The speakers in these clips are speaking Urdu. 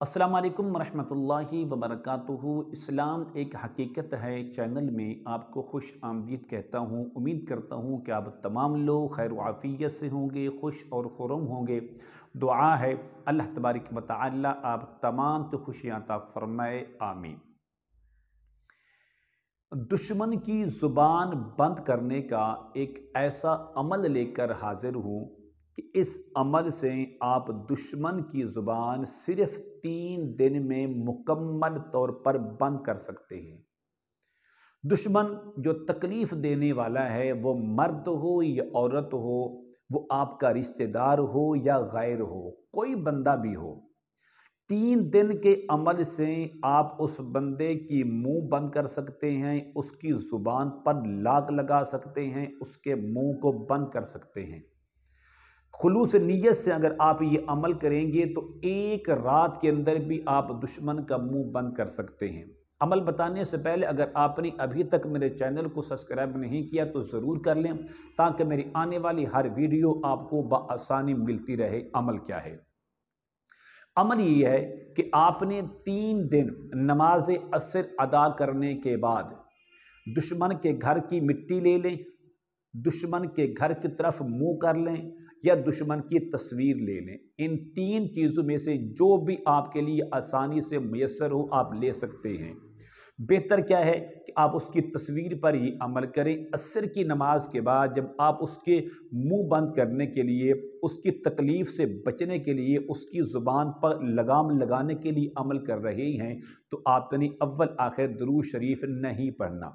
السلام علیکم ورحمۃ اللہ وبرکاتہ۔ اسلام ایک حقیقت ہے چینل میں آپ کو خوش آمدید کہتا ہوں۔ امید کرتا ہوں کہ آپ تمام لوگ خیر و عافیت سے ہوں گے، خوش اور خرم ہوں گے۔ دعا ہے اللہ تبارک و تعالی آپ تمام تو خوشیاں عطا فرمائے، آمین۔ دشمن کی زبان بند کرنے کا ایک ایسا عمل لے کر حاضر ہوں کہ اس عمل سے آپ دشمن کی زبان صرف 3 دن میں مکمل طور پر بند کر سکتے ہیں۔ دشمن جو تکلیف دینے والا ہے، وہ مرد ہو یا عورت ہو، وہ آپ کا رشتہ دار ہو یا غیر ہو، کوئی بندہ بھی ہو، 3 دن کے عمل سے آپ اس بندے کی منہ بند کر سکتے ہیں، اس کی زبان پر لاک لگا سکتے ہیں، اس کے منہ کو بند کر سکتے ہیں۔ خلوص نیت سے اگر آپ یہ عمل کریں گے تو ایک رات کے اندر بھی آپ دشمن کا منہ بند کر سکتے ہیں۔ عمل بتانے سے پہلے اگر آپ نے ابھی تک میرے چینل کو سبسکرائب نہیں کیا تو ضرور کر لیں تاکہ میری آنے والی ہر ویڈیو آپ کو بآسانی ملتی رہے۔ عمل کیا ہے؟ عمل یہ ہے کہ آپ نے 3 دن نماز عصر ادا کرنے کے بعد دشمن کے گھر کی مٹی لے لیں، دشمن کے گھر کی طرف منہ کر لیں یا دشمن کی تصویر لے لیں۔ ان 3 چیزوں میں سے جو بھی آپ کے لیے آسانی سے میسر ہو آپ لے سکتے ہیں۔ بہتر کیا ہے کہ آپ اس کی تصویر پر ہی عمل کریں۔ عصر کی نماز کے بعد جب آپ اس کے منہ بند کرنے کے لیے، اس کی تکلیف سے بچنے کے لیے، اس کی زبان پر لگام لگانے کے لیے عمل کر رہے ہیں تو آپ نے اول آخر درود شریف نہیں پڑھنا،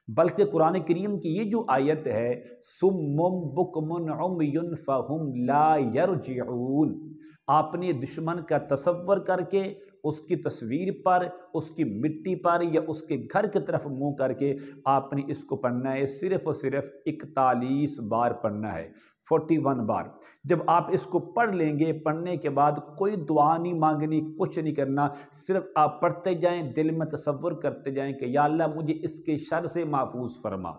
بلکہ قرآن کریم کی یہ جو آیت ہے صم بکم عمی فہم لا یرجعون، آپ نے دشمن کا تصور کر کے اس کی تصویر پر، اس کی مٹی پر یا اس کے گھر کی طرف منہ کر کے آپ نے اس کو پڑھنا ہے، صرف اور صرف 41 بار پڑھنا ہے، 41 بار۔ جب آپ اس کو پڑھ لیں گے، پڑھنے کے بعد کوئی دعا نہیں مانگنی، کچھ نہیں کرنا، صرف آپ پڑھتے جائیں، دل میں تصور کرتے جائیں کہ یا اللہ مجھے اس کے شر سے محفوظ فرما،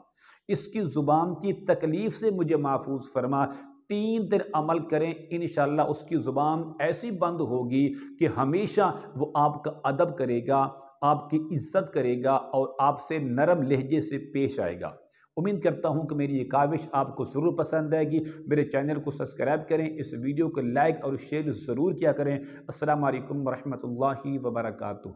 اس کی زبان کی تکلیف سے مجھے محفوظ فرما۔ 3 دن عمل کریں، انشاءاللہ اس کی زبان ایسی بند ہوگی کہ ہمیشہ وہ آپ کا ادب کرے گا، آپ کی عزت کرے گا اور آپ سے نرم لہجے سے پیش آئے گا۔ امید کرتا ہوں کہ میری یہ کاوش آپ کو ضرور پسند آئے گی۔ میرے چینل کو سبسکرائب کریں، اس ویڈیو کو لائک اور شیئر ضرور کیا کریں۔ السلام علیکم ورحمۃ اللہ وبرکاتہ۔